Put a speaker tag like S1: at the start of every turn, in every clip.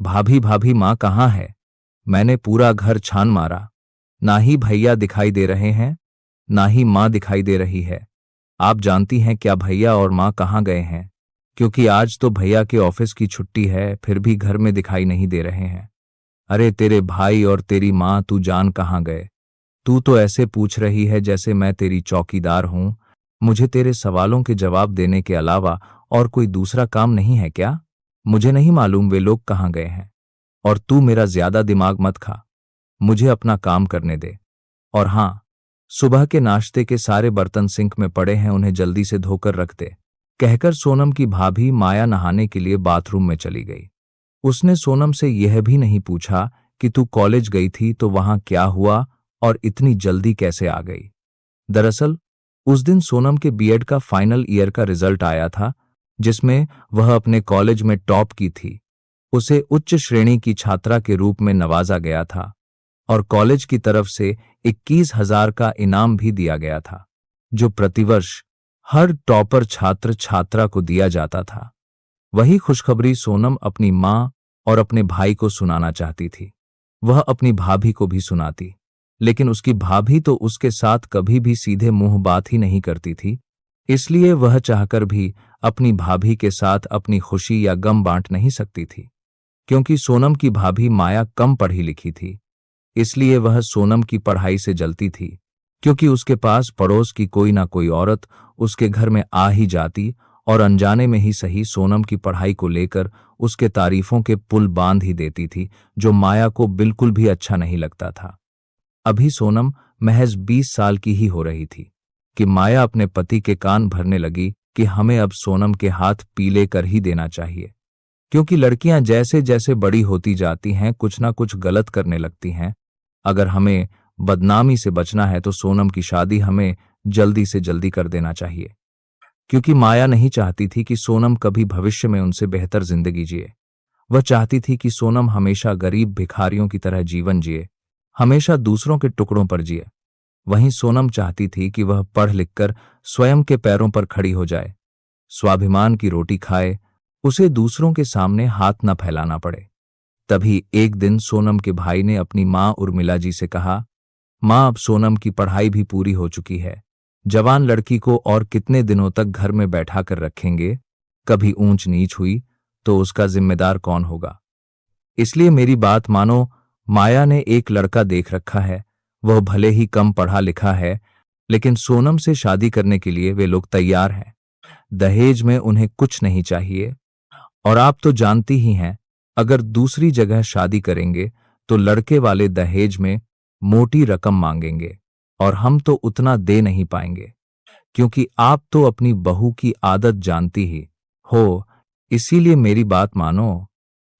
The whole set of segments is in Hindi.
S1: भाभी भाभी माँ कहाँ है? मैंने पूरा घर छान मारा, ना ही भैया दिखाई दे रहे हैं, ना ही माँ दिखाई दे रही है। आप जानती हैं क्या भैया और माँ कहाँ गए हैं? क्योंकि आज तो भैया के ऑफिस की छुट्टी है, फिर भी घर में दिखाई नहीं दे रहे हैं। अरे तेरे भाई और तेरी माँ तू जान कहाँ गए? तू तो ऐसे पूछ रही है जैसे मैं तेरी चौकीदार हूं। मुझे तेरे सवालों के जवाब देने के अलावा और कोई दूसरा काम नहीं है क्या? मुझे नहीं मालूम वे लोग कहाँ गए हैं। और तू मेरा ज्यादा दिमाग मत खा, मुझे अपना काम करने दे। और हाँ, सुबह के नाश्ते के सारे बर्तन सिंक में पड़े हैं, उन्हें जल्दी से धोकर रख दे। कहकर सोनम की भाभी माया नहाने के लिए बाथरूम में चली गई। उसने सोनम से यह भी नहीं पूछा कि तू कॉलेज गई थी तो वहां क्या हुआ और इतनी जल्दी कैसे आ गई। दरअसल उस दिन सोनम के बीएड का फाइनल ईयर का रिजल्ट आया था, जिसमें वह अपने कॉलेज में टॉप की थी। उसे उच्च श्रेणी की छात्रा के रूप में नवाजा गया था और कॉलेज की तरफ से 21,000 का इनाम भी दिया गया था, जो प्रतिवर्ष हर टॉपर छात्र छात्रा को दिया जाता था। वही खुशखबरी सोनम अपनी माँ और अपने भाई को सुनाना चाहती थी। वह अपनी भाभी को भी सुनाती, लेकिन उसकी भाभी तो उसके साथ कभी भी सीधे मुंह बात ही नहीं करती थी। इसलिए वह चाहकर भी अपनी भाभी के साथ अपनी खुशी या गम बांट नहीं सकती थी। क्योंकि सोनम की भाभी माया कम पढ़ी लिखी थी, इसलिए वह सोनम की पढ़ाई से जलती थी। क्योंकि उसके पास पड़ोस की कोई ना कोई औरत उसके घर में आ ही जाती और अनजाने में ही सही सोनम की पढ़ाई को लेकर उसके तारीफों के पुल बांध ही देती थी, जो माया को बिल्कुल भी अच्छा नहीं लगता था। अभी सोनम महज 20 साल की ही हो रही थी कि माया अपने पति के कान भरने लगी कि हमें अब सोनम के हाथ पीले कर ही देना चाहिए। क्योंकि लड़कियां जैसे जैसे बड़ी होती जाती हैं कुछ ना कुछ गलत करने लगती हैं। अगर हमें बदनामी से बचना है तो सोनम की शादी हमें जल्दी से जल्दी कर देना चाहिए। क्योंकि माया नहीं चाहती थी कि सोनम कभी भविष्य में उनसे बेहतर जिंदगी जिए। वह चाहती थी कि सोनम हमेशा गरीब भिखारियों की तरह जीवन जिए, हमेशा दूसरों के टुकड़ों पर जिए। वहीं सोनम चाहती थी कि वह पढ़ लिखकर स्वयं के पैरों पर खड़ी हो जाए, स्वाभिमान की रोटी खाए, उसे दूसरों के सामने हाथ न फैलाना पड़े। तभी एक दिन सोनम के भाई ने अपनी माँ उर्मिला जी से कहा, माँ अब सोनम की पढ़ाई भी पूरी हो चुकी है, जवान लड़की को और कितने दिनों तक घर में बैठा कर रखेंगे? कभी ऊंच नीच हुई तो उसका जिम्मेदार कौन होगा? इसलिए मेरी बात मानो, माया ने एक लड़का देख रखा है। वह भले ही कम पढ़ा लिखा है, लेकिन सोनम से शादी करने के लिए वे लोग तैयार हैं। दहेज में उन्हें कुछ नहीं चाहिए। और आप तो जानती ही हैं, अगर दूसरी जगह शादी करेंगे तो लड़के वाले दहेज में मोटी रकम मांगेंगे और हम तो उतना दे नहीं पाएंगे। क्योंकि आप तो अपनी बहू की आदत जानती ही हो, इसीलिए मेरी बात मानो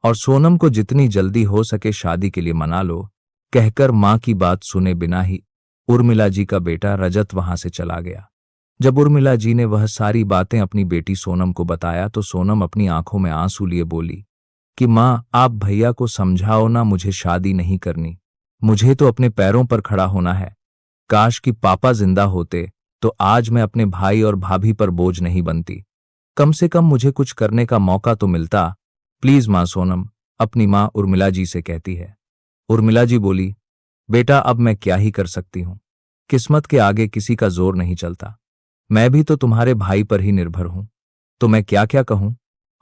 S1: और सोनम को जितनी जल्दी हो सके शादी के लिए मना लो। कहकर मां की बात सुने बिना ही उर्मिला जी का बेटा रजत वहां से चला गया। जब उर्मिला जी ने वह सारी बातें अपनी बेटी सोनम को बताया तो सोनम अपनी आंखों में आंसू लिए बोली कि मां, आप भैया को समझाओ ना, मुझे शादी नहीं करनी। मुझे तो अपने पैरों पर खड़ा होना है। काश कि पापा जिंदा होते तो आज मैं अपने भाई और भाभी पर बोझ नहीं बनती। कम से कम मुझे कुछ करने का मौका तो मिलता। प्लीज मां, सोनम अपनी मां उर्मिला जी से कहती है। उर्मिला जी बोली, बेटा अब मैं क्या ही कर सकती हूं, किस्मत के आगे किसी का जोर नहीं चलता। मैं भी तो तुम्हारे भाई पर ही निर्भर हूं, तो मैं क्या क्या कहूं।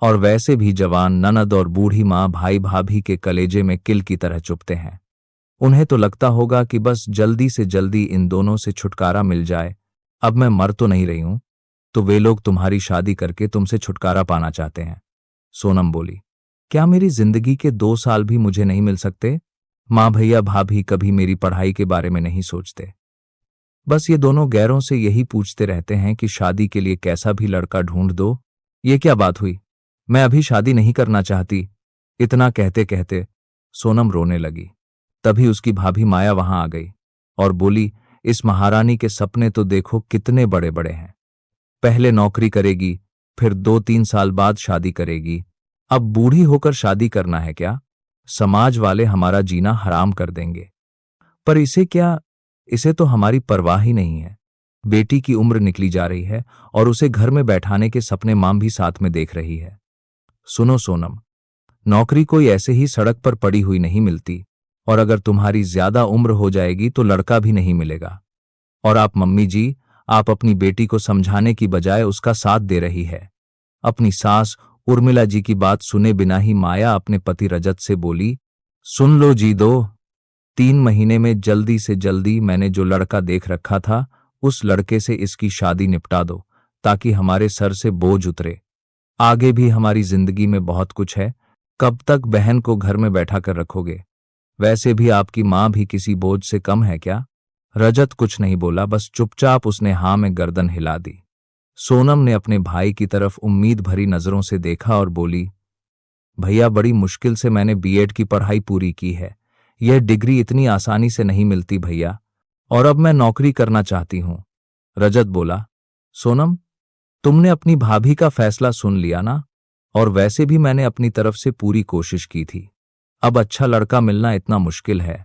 S1: और वैसे भी जवान ननद और बूढ़ी मां भाई भाभी के कलेजे में किल की तरह चुभते हैं। उन्हें तो लगता होगा कि बस जल्दी से जल्दी इन दोनों से छुटकारा मिल जाए। अब मैं मर तो नहीं रही हूं, तो वे लोग तुम्हारी शादी करके तुमसे छुटकारा पाना चाहते हैं। सोनम बोली, क्या मेरी जिंदगी के 2 साल भी मुझे नहीं मिल सकते? माँ भैया भाभी कभी मेरी पढ़ाई के बारे में नहीं सोचते। बस ये दोनों गैरों से यही पूछते रहते हैं कि शादी के लिए कैसा भी लड़का ढूंढ दो। ये क्या बात हुई? मैं अभी शादी नहीं करना चाहती। इतना कहते कहते सोनम रोने लगी। तभी उसकी भाभी माया वहां आ गई और बोली, इस महारानी के सपने तो देखो कितने बड़े बड़े हैं। पहले नौकरी करेगी, फिर 2-3 साल बाद शादी करेगी। अब बूढ़ी होकर शादी करना है क्या? समाज वाले हमारा जीना हराम कर देंगे। पर इसे क्या, इसे तो हमारी परवाह ही नहीं है। बेटी की उम्र निकली जा रही है और उसे घर में बैठाने के सपने मां भी साथ में देख रही है। सुनो सोनम, नौकरी कोई ऐसे ही सड़क पर पड़ी हुई नहीं मिलती, और अगर तुम्हारी ज्यादा उम्र हो जाएगी तो लड़का भी नहीं मिलेगा। और आप मम्मी जी, आप अपनी बेटी को समझाने की बजाय उसका साथ दे रही है। अपनी सास उर्मिला जी की बात सुने बिना ही माया अपने पति रजत से बोली, सुन लो जी, 2-3 महीने में जल्दी से जल्दी मैंने जो लड़का देख रखा था उस लड़के से इसकी शादी निपटा दो, ताकि हमारे सर से बोझ उतरे। आगे भी हमारी जिंदगी में बहुत कुछ है, कब तक बहन को घर में बैठा कर रखोगे? वैसे भी आपकी मां भी किसी बोझ से कम है क्या? रजत कुछ नहीं बोला, बस चुपचाप उसने हाँ में गर्दन हिला दी। सोनम ने अपने भाई की तरफ उम्मीद भरी नजरों से देखा और बोली, भैया, बड़ी मुश्किल से मैंने बीएड की पढ़ाई पूरी की है। यह डिग्री इतनी आसानी से नहीं मिलती भैया, और अब मैं नौकरी करना चाहती हूं। रजत बोला, सोनम, तुमने अपनी भाभी का फैसला सुन लिया ना? और वैसे भी मैंने अपनी तरफ से पूरी कोशिश की थी। अब अच्छा लड़का मिलना इतना मुश्किल है,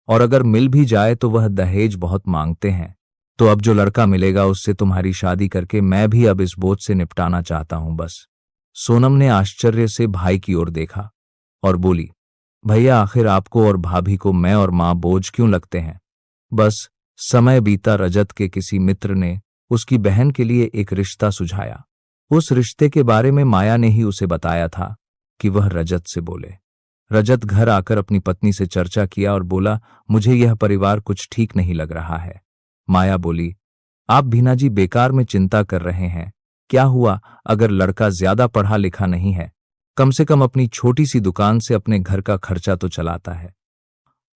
S1: और अगर मिल भी जाए तो वह दहेज बहुत मांगते हैं। तो अब जो लड़का मिलेगा उससे तुम्हारी शादी करके मैं भी अब इस बोझ से निपटाना चाहता हूं, बस। सोनम ने आश्चर्य से भाई की ओर देखा और बोली, भैया, आखिर आपको और भाभी को मैं और मां बोझ क्यों लगते हैं? बस समय बीता, रजत के किसी मित्र ने उसकी बहन के लिए एक रिश्ता सुझाया। उस रिश्ते के बारे में माया ने ही उसे बताया था कि वह रजत से बोले। रजत घर आकर अपनी पत्नी से चर्चा किया और बोला, मुझे यह परिवार कुछ ठीक नहीं लग रहा है। माया बोली, आप भीना जी बेकार में चिंता कर रहे हैं। क्या हुआ अगर लड़का ज्यादा पढ़ा लिखा नहीं है? कम से कम अपनी छोटी सी दुकान से अपने घर का खर्चा तो चलाता है।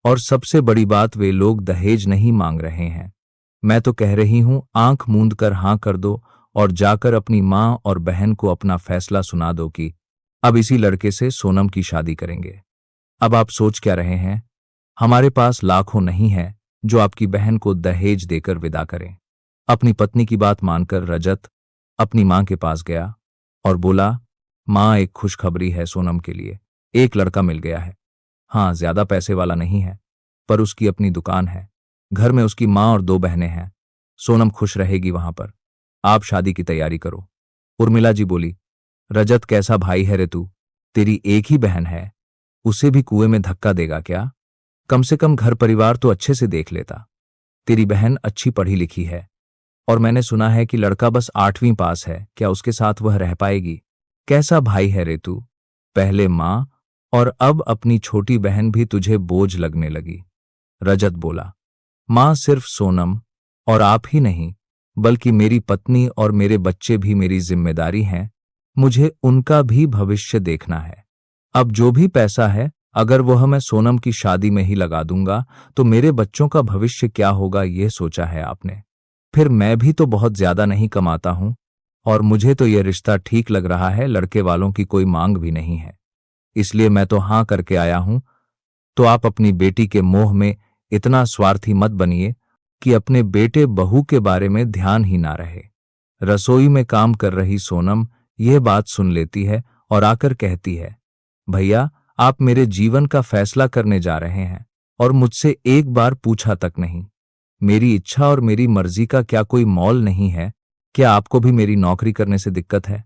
S1: और सबसे बड़ी बात, वे लोग दहेज नहीं मांग रहे हैं। मैं तो कह रही हूं, आंख मूंद कर हां कर दो और जाकर अपनी मां और बहन को अपना फैसला सुना दो कि अब इसी लड़के से सोनम की शादी करेंगे। अब आप सोच क्या रहे हैं? हमारे पास लाखों नहीं है जो आपकी बहन को दहेज देकर विदा करें। अपनी पत्नी की बात मानकर रजत अपनी मां के पास गया और बोला, मां, एक खुशखबरी है सोनम के लिए। एक लड़का मिल गया है। हाँ, ज्यादा पैसे वाला नहीं है, पर उसकी अपनी दुकान है। घर में उसकी मां और 2 बहनें हैं। सोनम खुश रहेगी वहां पर। आप शादी की तैयारी करो। उर्मिला जी बोली, रजत, कैसा भाई है रे तू? तेरी एक ही बहन है, उसे भी कुएं में धक्का देगा क्या? कम से कम घर परिवार तो अच्छे से देख लेता। तेरी बहन अच्छी पढ़ी लिखी है, और मैंने सुना है कि लड़का बस 8वीं पास है। क्या उसके साथ वह रह पाएगी? कैसा भाई है रे तू? पहले मां और अब अपनी छोटी बहन भी तुझे बोझ लगने लगी। रजत बोला, मां, सिर्फ सोनम और आप ही नहीं, बल्कि मेरी पत्नी और मेरे बच्चे भी मेरी जिम्मेदारी हैं। मुझे उनका भी भविष्य देखना है। अब जो भी पैसा है, अगर वह मैं सोनम की शादी में ही लगा दूंगा तो मेरे बच्चों का भविष्य क्या होगा, यह सोचा है आपने? फिर मैं भी तो बहुत ज्यादा नहीं कमाता हूं, और मुझे तो यह रिश्ता ठीक लग रहा है। लड़के वालों की कोई मांग भी नहीं है, इसलिए मैं तो हां करके आया हूं। तो आप अपनी बेटी के मोह में इतना स्वार्थी मत बनिए कि अपने बेटे बहू के बारे में ध्यान ही ना रहे। रसोई में काम कर रही सोनम यह बात सुन लेती है और आकर कहती है, भैया, आप मेरे जीवन का फैसला करने जा रहे हैं और मुझसे एक बार पूछा तक नहीं। मेरी इच्छा और मेरी मर्जी का क्या कोई मोल नहीं है? क्या आपको भी मेरी नौकरी करने से दिक्कत है?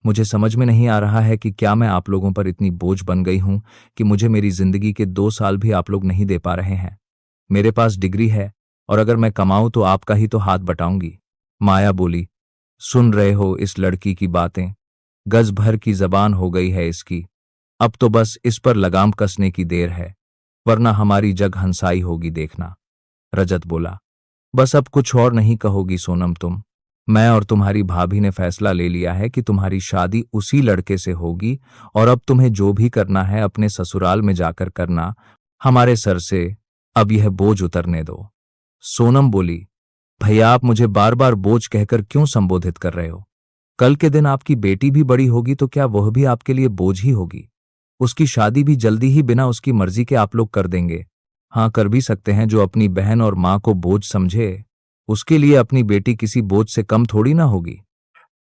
S1: मुझे समझ में नहीं आ रहा है कि क्या मैं आप लोगों पर इतनी बोझ बन गई हूं कि मुझे मेरी जिंदगी के 2 साल भी आप लोग नहीं दे पा रहे हैं। मेरे पास डिग्री है, और अगर मैं कमाऊं तो आपका ही तो हाथ बटाऊंगी। माया बोली, सुन रहे हो इस लड़की की बातें? गज भर की जबान हो गई है इसकी। अब तो बस इस पर लगाम कसने की देर है, वरना हमारी जग हंसाई होगी, देखना। रजत बोला, बस अब कुछ और नहीं कहोगी सोनम तुम? मैं और तुम्हारी भाभी ने फैसला ले लिया है कि तुम्हारी शादी उसी लड़के से होगी, और अब तुम्हें जो भी करना है अपने ससुराल में जाकर करना। हमारे सर से अब यह बोझ उतरने दो। सोनम बोली, भैया, आप मुझे बार बार बोझ कहकर क्यों संबोधित कर रहे हो? कल के दिन आपकी बेटी भी बड़ी होगी तो क्या वह भी आपके लिए बोझ ही होगी? उसकी शादी भी जल्दी ही बिना उसकी मर्जी के आप लोग कर देंगे। हाँ, कर भी सकते हैं। जो अपनी बहन और मां को बोझ समझे, उसके लिए अपनी बेटी किसी बोझ से कम थोड़ी ना होगी।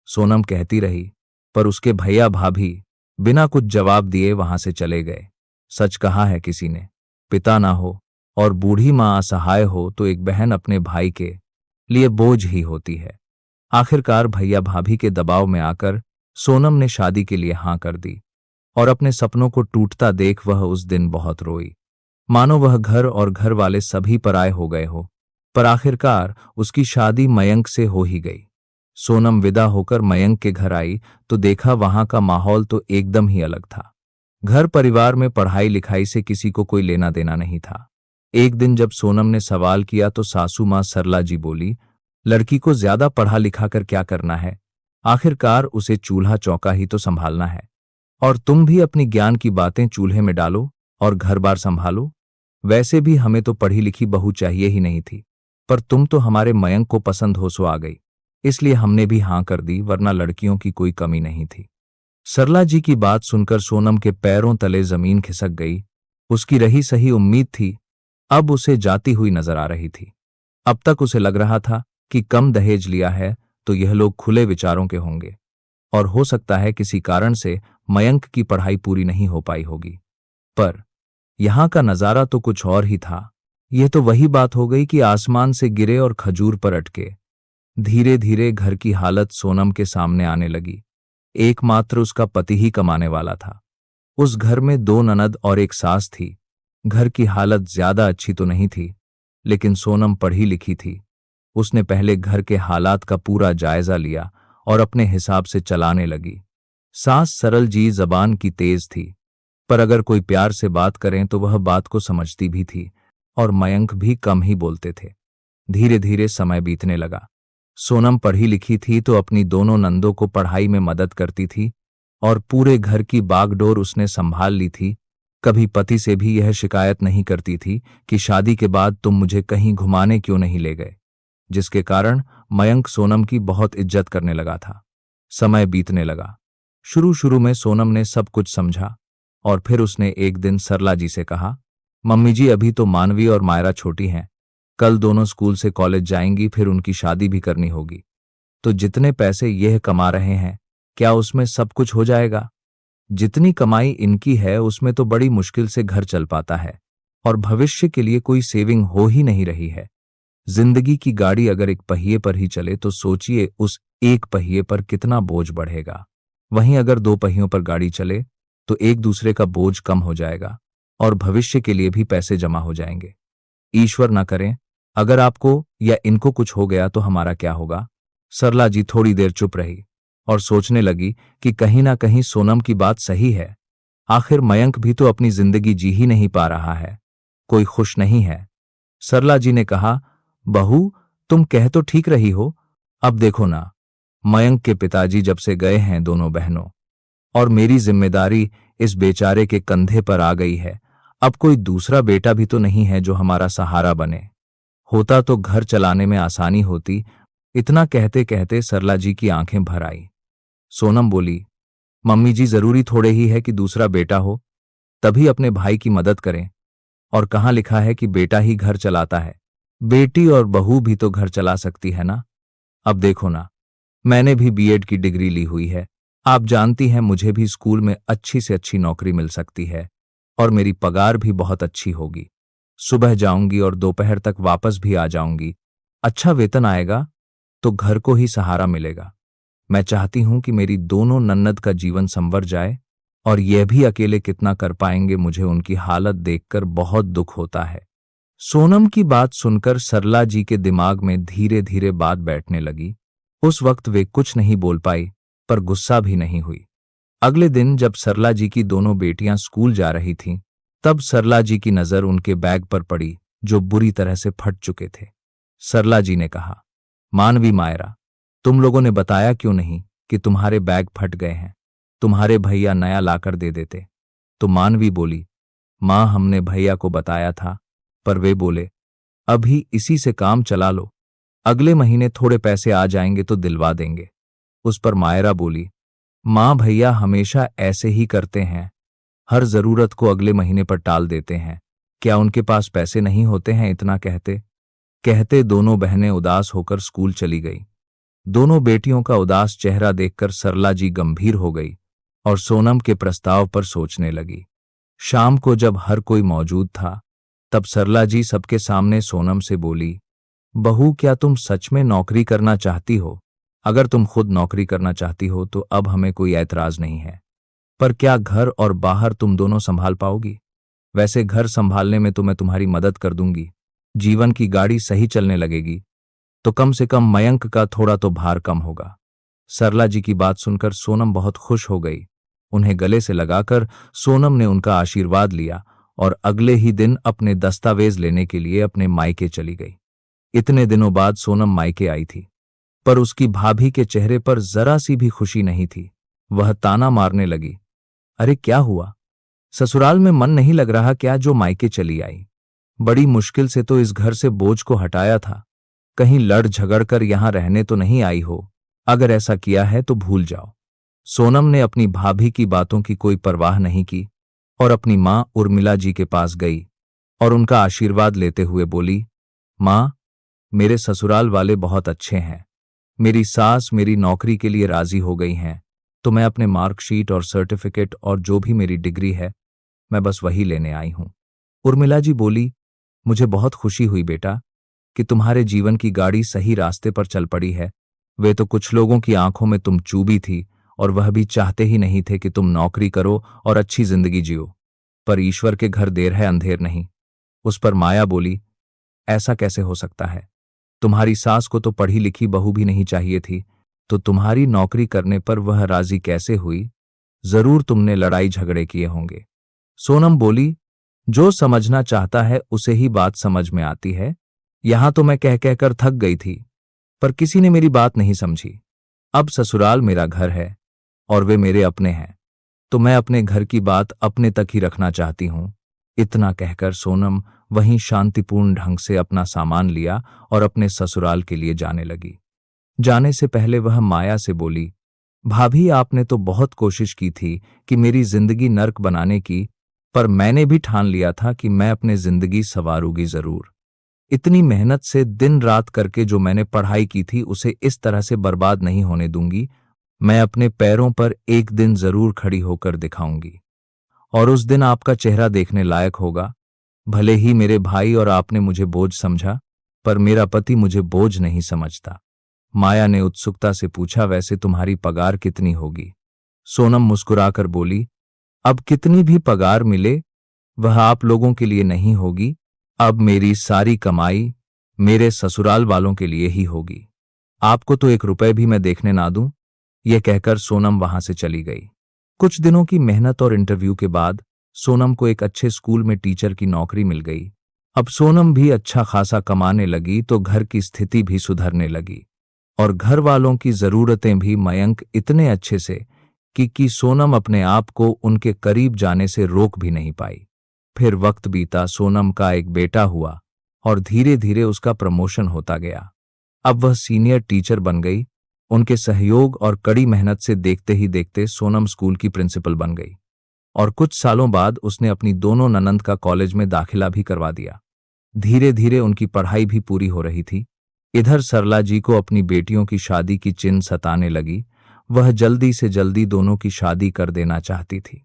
S1: सोनम कहती रही, पर उसके भैया भाभी बिना कुछ जवाब दिए वहां से चले गए। सच कहा है किसी ने, पिता ना हो और बूढ़ी मां असहाय हो तो एक बहन अपने भाई के लिए बोझ ही होती है। आखिरकार भैया भाभी के दबाव में आकर सोनम ने शादी के लिए हां कर दी, और अपने सपनों को टूटता देख वह उस दिन बहुत रोई, मानो वह घर और घर वाले सभी पराये हो गए हो। पर आखिरकार उसकी शादी मयंक से हो ही गई। सोनम विदा होकर मयंक के घर आई तो देखा वहां का माहौल तो एकदम ही अलग था। घर परिवार में पढ़ाई लिखाई से किसी को कोई लेना देना नहीं था। एक दिन जब सोनम ने सवाल किया तो सासू मां सरला जी बोली, लड़की को ज्यादा पढ़ा लिखा कर क्या करना है, आखिरकार उसे चूल्हा चौका ही तो संभालना है। और तुम भी अपनी ज्ञान की बातें चूल्हे में डालो और घर बार संभालो। वैसे भी हमें तो पढ़ी लिखी बहू चाहिए ही नहीं थी, पर तुम तो हमारे मयंक को पसंद हो सो आ गई, इसलिए हमने भी हां कर दी, वरना लड़कियों की कोई कमी नहीं थी। सरला जी की बात सुनकर सोनम के पैरों तले जमीन खिसक गई। उसकी रही सही उम्मीद थी, अब उसे जाती हुई नजर आ रही थी। अब तक उसे लग रहा था कि कम दहेज लिया है तो यह लोग खुले विचारों के होंगे, और हो सकता है किसी कारण से मयंक की पढ़ाई पूरी नहीं हो पाई होगी। पर यहां का नजारा तो कुछ और ही था। यह तो वही बात हो गई कि आसमान से गिरे और खजूर पर अटके। धीरे धीरे घर की हालत सोनम के सामने आने लगी। एकमात्र उसका पति ही कमाने वाला था। उस घर में 2 ननद और एक सास थी। घर की हालत ज्यादा अच्छी तो नहीं थी, लेकिन सोनम पढ़ी लिखी थी। उसने पहले घर के हालात का पूरा जायजा लिया और अपने हिसाब से चलाने लगी। सास सरल जी जबान की तेज थी, पर अगर कोई प्यार से बात करें तो वह बात को समझती भी थी, और मयंक भी कम ही बोलते थे। धीरे धीरे समय बीतने लगा। सोनम पढ़ी लिखी थी तो अपनी दोनों नंदों को पढ़ाई में मदद करती थी, और पूरे घर की बागडोर उसने संभाल ली थी। कभी पति से भी यह शिकायत नहीं करती थी कि शादी के बाद तुम मुझे कहीं घुमाने क्यों नहीं ले गए, जिसके कारण मयंक सोनम की बहुत इज्जत करने लगा था। समय बीतने लगा। शुरू शुरू में सोनम ने सब कुछ समझा, और फिर उसने एक दिन सरला जी से कहा, मम्मी जी अभी तो मानवी और मायरा छोटी हैं, कल दोनों स्कूल से कॉलेज जाएंगी, फिर उनकी शादी भी करनी होगी, तो जितने पैसे यह कमा रहे हैं क्या उसमें सब कुछ हो जाएगा? जितनी कमाई इनकी है उसमें तो बड़ी मुश्किल से घर चल पाता है, और भविष्य के लिए कोई सेविंग हो ही नहीं रही है। जिंदगी की गाड़ी अगर एक पहिए पर ही चले तो सोचिए उस एक पहिए पर कितना बोझ बढ़ेगा। वहीं अगर 2 पहियों पर गाड़ी चले तो एक दूसरे का बोझ कम हो जाएगा, और भविष्य के लिए भी पैसे जमा हो जाएंगे। ईश्वर न करें, अगर आपको या इनको कुछ हो गया तो हमारा क्या होगा? सरला जी थोड़ी देर चुप रही और सोचने लगी कि कहीं ना कहीं सोनम की बात सही है। आखिर मयंक भी तो अपनी जिंदगी जी ही नहीं पा रहा है, कोई खुश नहीं है। सरला जी ने कहा, बहू तुम कह तो ठीक रही हो, अब देखो ना, मयंक के पिताजी जब से गए हैं दोनों बहनों, और मेरी जिम्मेदारी इस बेचारे के कंधे पर आ गई है। अब कोई दूसरा बेटा भी तो नहीं है जो हमारा सहारा बने। होता तो घर चलाने में आसानी होती। इतना कहते कहते सरला जी की आंखें भर आई। सोनम बोली, मम्मी जी जरूरी थोड़े ही है कि दूसरा बेटा हो, तभी अपने भाई की मदद करें। और कहाँ लिखा है कि बेटा ही घर चलाता है? बेटी और बहू भी तो घर चला सकती है ना। अब देखो ना, मैंने भी बीएड की डिग्री ली हुई है। आप जानती हैं मुझे भी स्कूल में अच्छी से अच्छी नौकरी मिल सकती है, और मेरी पगार भी बहुत अच्छी होगी। सुबह जाऊंगी और दोपहर तक वापस भी आ जाऊंगी। अच्छा वेतन आएगा तो घर को ही सहारा मिलेगा। मैं चाहती हूं कि मेरी दोनों नन्नद का जीवन संवर जाए, और यह भी अकेले कितना कर पाएंगे, मुझे उनकी हालत देखकर बहुत दुख होता है। सोनम की बात सुनकर सरला जी के दिमाग में धीरे धीरे बात बैठने लगी। उस वक्त वे कुछ नहीं बोल पाई, पर गुस्सा भी नहीं हुई। अगले दिन जब सरला जी की दोनों बेटियां स्कूल जा रही थीं, तब सरला जी की नजर उनके बैग पर पड़ी जो बुरी तरह से फट चुके थे। सरला जी ने कहा, मानवी मायरा, तुम लोगों ने बताया क्यों नहीं कि तुम्हारे बैग फट गए हैं? तुम्हारे भैया नया लाकर दे देते। तो मानवी बोली, मां हमने भैया को बताया था, पर वे बोले अभी इसी से काम चला लो, अगले महीने थोड़े पैसे आ जाएंगे तो दिलवा देंगे। उस पर मायरा बोली, मां भैया हमेशा ऐसे ही करते हैं, हर जरूरत को अगले महीने पर टाल देते हैं। क्या उनके पास पैसे नहीं होते हैं? इतना कहते कहते दोनों बहनें उदास होकर स्कूल चली गई। दोनों बेटियों का उदास चेहरा देखकर सरला जी गंभीर हो गई और सोनम के प्रस्ताव पर सोचने लगी। शाम को जब हर कोई मौजूद था, तब सरला जी सबके सामने सोनम से बोली, बहू क्या तुम सच में नौकरी करना चाहती हो? अगर तुम खुद नौकरी करना चाहती हो तो अब हमें कोई ऐतराज नहीं है, पर क्या घर और बाहर तुम दोनों संभाल पाओगी? वैसे घर संभालने में तो मैं तुम्हारी मदद कर दूंगी। जीवन की गाड़ी सही चलने लगेगी तो कम से कम मयंक का थोड़ा तो भार कम होगा। सरला जी की बात सुनकर सोनम बहुत खुश हो गई। उन्हें गले से लगाकर सोनम ने उनका आशीर्वाद लिया और अगले ही दिन अपने दस्तावेज लेने के लिए अपने मायके चली गई। इतने दिनों बाद सोनम मायके आई थी, पर उसकी भाभी के चेहरे पर जरा सी भी खुशी नहीं थी। वह ताना मारने लगी, अरे क्या हुआ? ससुराल में मन नहीं लग रहा क्या जो मायके चली आई? बड़ी मुश्किल से तो इस घर से बोझ को हटाया था। कहीं लड़ झगड़ कर यहां रहने तो नहीं आई हो? अगर ऐसा किया है तो भूल जाओ। सोनम ने अपनी भाभी की बातों की कोई परवाह नहीं की और अपनी मां उर्मिला जी के पास गई और उनका आशीर्वाद लेते हुए बोली, मां, मेरे ससुराल वाले बहुत अच्छे हैं। मेरी सास मेरी नौकरी के लिए राजी हो गई हैं, तो मैं अपने मार्कशीट और सर्टिफिकेट और जो भी मेरी डिग्री है, मैं बस वही लेने आई हूं। उर्मिला जी बोली, मुझे बहुत खुशी हुई बेटा कि तुम्हारे जीवन की गाड़ी सही रास्ते पर चल पड़ी है। वे तो कुछ लोगों की आंखों में तुम चूबी थी और वह भी चाहते ही नहीं थे कि तुम नौकरी करो और अच्छी जिंदगी जियो। पर ईश्वर के घर देर है अंधेर नहीं। उस पर माया बोली, ऐसा कैसे हो सकता है? तुम्हारी सास को तो पढ़ी लिखी बहू भी नहीं चाहिए थी, तो तुम्हारी नौकरी करने पर वह राजी कैसे हुई? जरूर तुमने लड़ाई झगड़े किए होंगे। सोनम बोली, जो समझना चाहता है उसे ही बात समझ में आती है। यहां तो मैं कह कहकर थक गई थी, पर किसी ने मेरी बात नहीं समझी। अब ससुराल मेरा घर है और वे मेरे अपने हैं, तो मैं अपने घर की बात अपने तक ही रखना चाहती हूं। इतना कहकर सोनम वहीं शांतिपूर्ण ढंग से अपना सामान लिया और अपने ससुराल के लिए जाने लगी। जाने से पहले वह माया से बोली, भाभी आपने तो बहुत कोशिश की थी कि मेरी जिंदगी नर्क बनाने की, पर मैंने भी ठान लिया था कि मैं अपनी जिंदगी संवारूंगी जरूर। इतनी मेहनत से दिन रात करके जो मैंने पढ़ाई की थी उसे इस तरह से बर्बाद नहीं होने दूंगी। मैं अपने पैरों पर एक दिन जरूर खड़ी होकर दिखाऊंगी और उस दिन आपका चेहरा देखने लायक होगा। भले ही मेरे भाई और आपने मुझे बोझ समझा, पर मेरा पति मुझे बोझ नहीं समझता। माया ने उत्सुकता से पूछा, वैसे तुम्हारी पगार कितनी होगी? सोनम मुस्कुराकर बोली, अब कितनी भी पगार मिले वह आप लोगों के लिए नहीं होगी। अब मेरी सारी कमाई मेरे ससुराल वालों के लिए ही होगी। आपको तो 1 रुपए भी मैं देखने ना दूं। यह कहकर सोनम वहां से चली गई। कुछ दिनों की मेहनत और इंटरव्यू के बाद सोनम को एक अच्छे स्कूल में टीचर की नौकरी मिल गई। अब सोनम भी अच्छा खासा कमाने लगी तो घर की स्थिति भी सुधरने लगी और घर वालों की जरूरतें भी मयंक इतने अच्छे से कि सोनम अपने आप को उनके करीब जाने से रोक भी नहीं पाई। फिर वक्त बीता, सोनम का एक बेटा हुआ और धीरे धीरे उसका प्रमोशन होता गया। अब वह सीनियर टीचर बन गई। उनके सहयोग और कड़ी मेहनत से देखते ही देखते सोनम स्कूल की प्रिंसिपल बन गई और कुछ सालों बाद उसने अपनी दोनों ननंद का कॉलेज में दाखिला भी करवा दिया। धीरे धीरे उनकी पढ़ाई भी पूरी हो रही थी। इधर सरला जी को अपनी बेटियों की शादी की चिंता सताने लगी। वह जल्दी से जल्दी दोनों की शादी कर देना चाहती थी।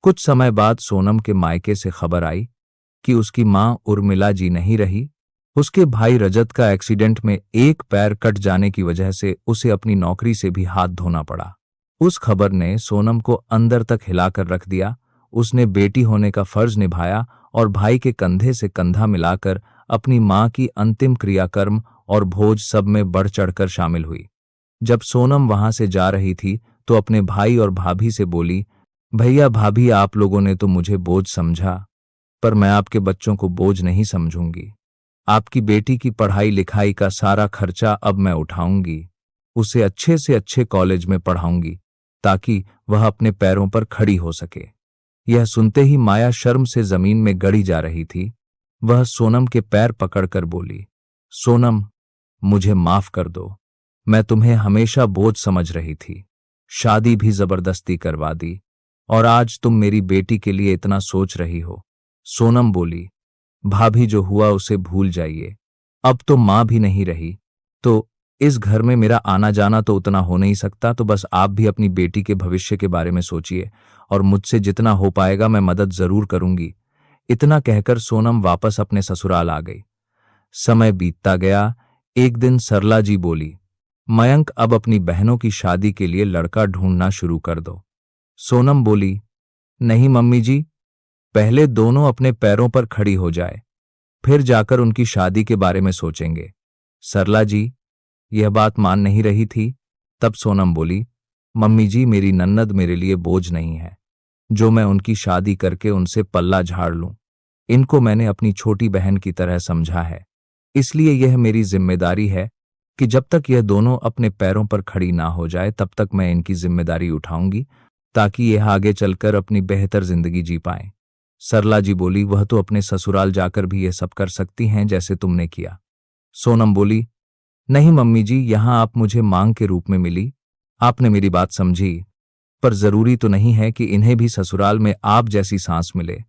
S1: कुछ समय बाद सोनम के मायके से खबर आई कि उसकी मां उर्मिला जी नहीं रही। उसके भाई रजत का एक्सीडेंट में एक पैर कट जाने की वजह से उसे अपनी नौकरी से भी हाथ धोना पड़ा। उस खबर ने सोनम को अंदर तक हिलाकर रख दिया। उसने बेटी होने का फर्ज निभाया और भाई के कंधे से कंधा मिलाकर अपनी मां की अंतिम क्रियाकर्म और भोज सब में बढ़ चढ़कर शामिल हुई। जब सोनम वहां से जा रही थी तो अपने भाई और भाभी से बोली, भैया भाभी, आप लोगों ने तो मुझे बोझ समझा, पर मैं आपके बच्चों को बोझ नहीं समझूंगी। आपकी बेटी की पढ़ाई लिखाई का सारा खर्चा अब मैं उठाऊंगी। उसे अच्छे से अच्छे कॉलेज में पढ़ाऊंगी ताकि वह अपने पैरों पर खड़ी हो सके। यह सुनते ही माया शर्म से जमीन में गड़ी जा रही थी। वह सोनम के पैर पकड़कर बोली, सोनम, मुझे माफ कर दो। मैं तुम्हें हमेशा बोझ समझ रही थी। शादी भी जबरदस्ती करवा दी और आज तुम मेरी बेटी के लिए इतना सोच रही हो। सोनम बोली, भाभी, जो हुआ उसे भूल जाइए। अब तो मां भी नहीं रही, तो इस घर में मेरा आना जाना तो उतना हो नहीं सकता। तो बस आप भी अपनी बेटी के भविष्य के बारे में सोचिए और मुझसे जितना हो पाएगा मैं मदद जरूर करूंगी। इतना कहकर सोनम वापस अपने ससुराल आ गई। समय बीतता गया। एक दिन सरला जी बोली, मयंक, अब अपनी बहनों की शादी के लिए लड़का ढूंढना शुरू कर दो। सोनम बोली, नहीं मम्मी जी, पहले दोनों अपने पैरों पर खड़ी हो जाए, फिर जाकर उनकी शादी के बारे में सोचेंगे। सरला जी यह बात मान नहीं रही थी। तब सोनम बोली, मम्मी जी मेरी नन्नद मेरे लिए बोझ नहीं है, जो मैं उनकी शादी करके उनसे पल्ला झाड़ लूं। इनको मैंने अपनी छोटी बहन की तरह समझा है, इसलिए यह मेरी जिम्मेदारी है कि जब तक यह दोनों अपने पैरों पर खड़ी ना हो जाए तब तक मैं इनकी जिम्मेदारी उठाऊंगी, ताकि यह आगे चलकर अपनी बेहतर जिंदगी जी पाएं। सरला जी बोली, वह तो अपने ससुराल जाकर भी यह सब कर सकती हैं जैसे तुमने किया। सोनम बोली, नहीं मम्मी जी, यहां आप मुझे मांग के रूप में मिली, आपने मेरी बात समझी, पर जरूरी तो नहीं है कि इन्हें भी ससुराल में आप जैसी सांस मिले,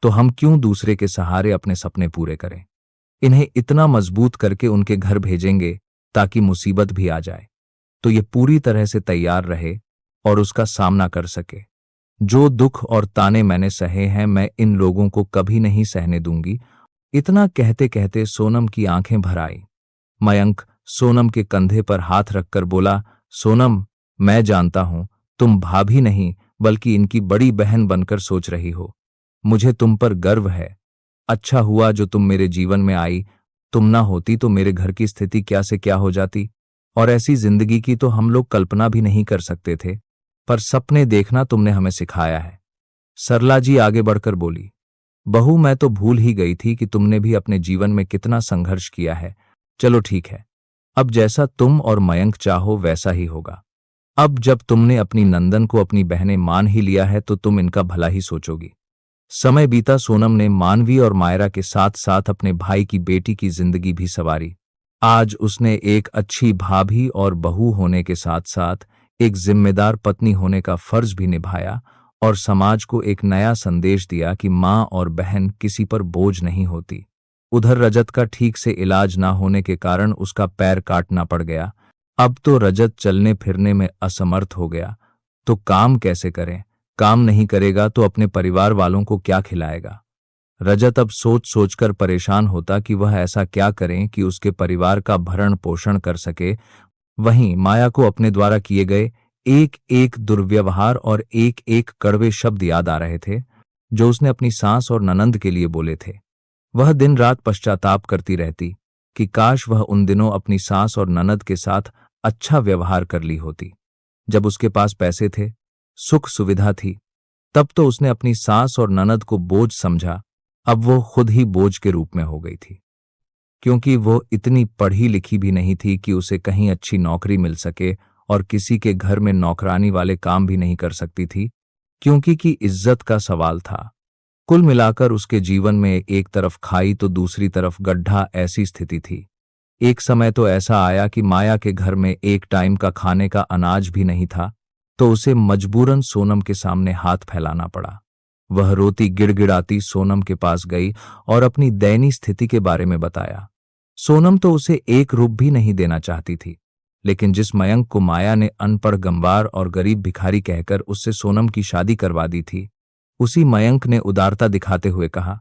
S1: तो हम क्यों दूसरे के सहारे अपने सपने पूरे करें। इन्हें इतना मजबूत करके उनके घर भेजेंगे ताकि मुसीबत भी आ जाए तो ये पूरी तरह से तैयार रहे और उसका सामना कर सके। जो दुख और ताने मैंने सहे हैं मैं इन लोगों को कभी नहीं सहने दूंगी। इतना कहते कहते सोनम की आंखें भर आई। मयंक सोनम के कंधे पर हाथ रखकर बोला, सोनम, मैं जानता हूं तुम भाभी नहीं बल्कि इनकी बड़ी बहन बनकर सोच रही हो। मुझे तुम पर गर्व है। अच्छा हुआ जो तुम मेरे जीवन में आई, तुम ना होती तो मेरे घर की स्थिति क्या से क्या हो जाती, और ऐसी जिंदगी की तो हम लोग कल्पना भी नहीं कर सकते थे, पर सपने देखना तुमने हमें सिखाया है। सरला जी आगे बढ़कर बोली, बहू मैं तो भूल ही गई थी कि तुमने भी अपने जीवन में कितना संघर्ष किया है। चलो ठीक है, अब जैसा तुम और मयंक चाहो वैसा ही होगा। अब जब तुमने अपनी नंदन को अपनी बहनें मान ही लिया है तो तुम इनका भला ही सोचोगी। समय बीता, सोनम ने मानवी और मायरा के साथ साथ अपने भाई की बेटी की जिंदगी भी संवारी। आज उसने एक अच्छी भाभी और बहू होने के साथ साथ एक जिम्मेदार पत्नी होने का फर्ज भी निभाया और समाज को एक नया संदेश दिया कि माँ और बहन किसी पर बोझ नहीं होती। उधर रजत का ठीक से इलाज ना होने के कारण उसका पैर काटना पड़ गया। अब तो रजत चलने फिरने में असमर्थ हो गया, तो काम कैसे करें। काम नहीं करेगा तो अपने परिवार वालों को क्या खिलाएगा। रजत अब सोच सोचकर परेशान होता कि वह ऐसा क्या करें कि उसके परिवार का भरण पोषण कर सके। वहीं माया को अपने द्वारा किए गए एक एक दुर्व्यवहार और एक एक कड़वे शब्द याद आ रहे थे जो उसने अपनी सास और ननंद के लिए बोले थे। वह दिन रात पश्चाताप करती रहती कि काश वह उन दिनों अपनी सास और ननद के साथ अच्छा व्यवहार कर ली होती। जब उसके पास पैसे थे, सुख सुविधा थी, तब तो उसने अपनी सास और ननद को बोझ समझा। अब वो खुद ही बोझ के रूप में हो गई थी, क्योंकि वो इतनी पढ़ी लिखी भी नहीं थी कि उसे कहीं अच्छी नौकरी मिल सके और किसी के घर में नौकरानी वाले काम भी नहीं कर सकती थी, क्योंकि की इज्जत का सवाल था। कुल मिलाकर उसके जीवन में एक तरफ खाई तो दूसरी तरफ गड्ढा, ऐसी स्थिति थी। एक समय तो ऐसा आया कि माया के घर में एक टाइम का खाने का अनाज भी नहीं था, तो उसे मजबूरन सोनम के सामने हाथ फैलाना पड़ा। वह रोती गिड़गिड़ाती सोनम के पास गई और अपनी दयनीय स्थिति के बारे में बताया। सोनम तो उसे एक रुपया भी नहीं देना चाहती थी, लेकिन जिस मयंक को माया ने अनपढ़, गंवार और गरीब भिखारी कहकर उससे सोनम की शादी करवा दी थी, उसी मयंक ने उदारता दिखाते हुए कहा,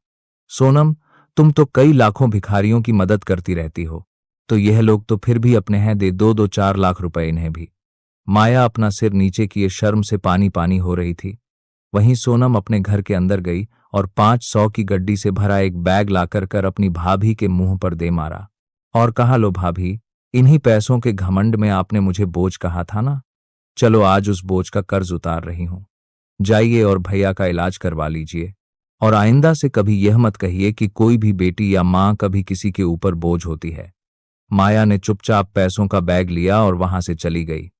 S1: सोनम, तुम तो कई लाखों भिखारियों की मदद करती रहती हो, तो यह लोग तो फिर भी अपने हैं, दे दो 4 लाख रुपए इन्हें भी। माया अपना सिर नीचे किए शर्म से पानी पानी हो रही थी। वहीं सोनम अपने घर के अंदर गई और 500 की गड्डी से भरा एक बैग लाकर कर अपनी भाभी के मुंह पर दे मारा और कहा, लो भाभी, इन्हीं पैसों के घमंड में आपने मुझे बोझ कहा था ना, चलो आज उस बोझ का कर्ज उतार रही हूं, जाइए और भैया का इलाज करवा लीजिए, और आइंदा से कभी यह मत कहिए कि कोई भी बेटी या मां कभी किसी के ऊपर बोझ होती है। माया ने चुपचाप पैसों का बैग लिया और वहां से चली गई।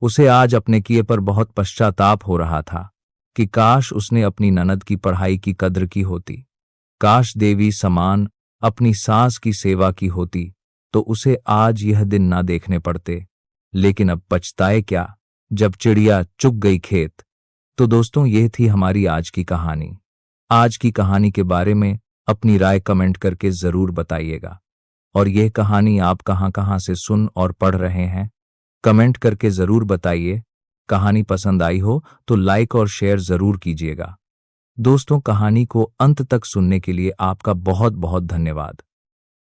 S1: उसे आज अपने किए पर बहुत पश्चाताप हो रहा था कि काश उसने अपनी ननद की पढ़ाई की कद्र की होती, काश देवी समान अपनी सास की सेवा की होती, तो उसे आज यह दिन ना देखने पड़ते। लेकिन अब पछताए क्या, जब चिड़िया चुग गई खेत। तो दोस्तों, यह थी हमारी आज की कहानी। आज की कहानी के बारे में अपनी राय कमेंट करके जरूर बताइएगा, और यह कहानी आप कहां से सुन और पढ़ रहे हैं, कमेंट करके जरूर बताइए। कहानी पसंद आई हो तो लाइक और शेयर जरूर कीजिएगा। दोस्तों, कहानी को अंत तक सुनने के लिए आपका बहुत बहुत धन्यवाद।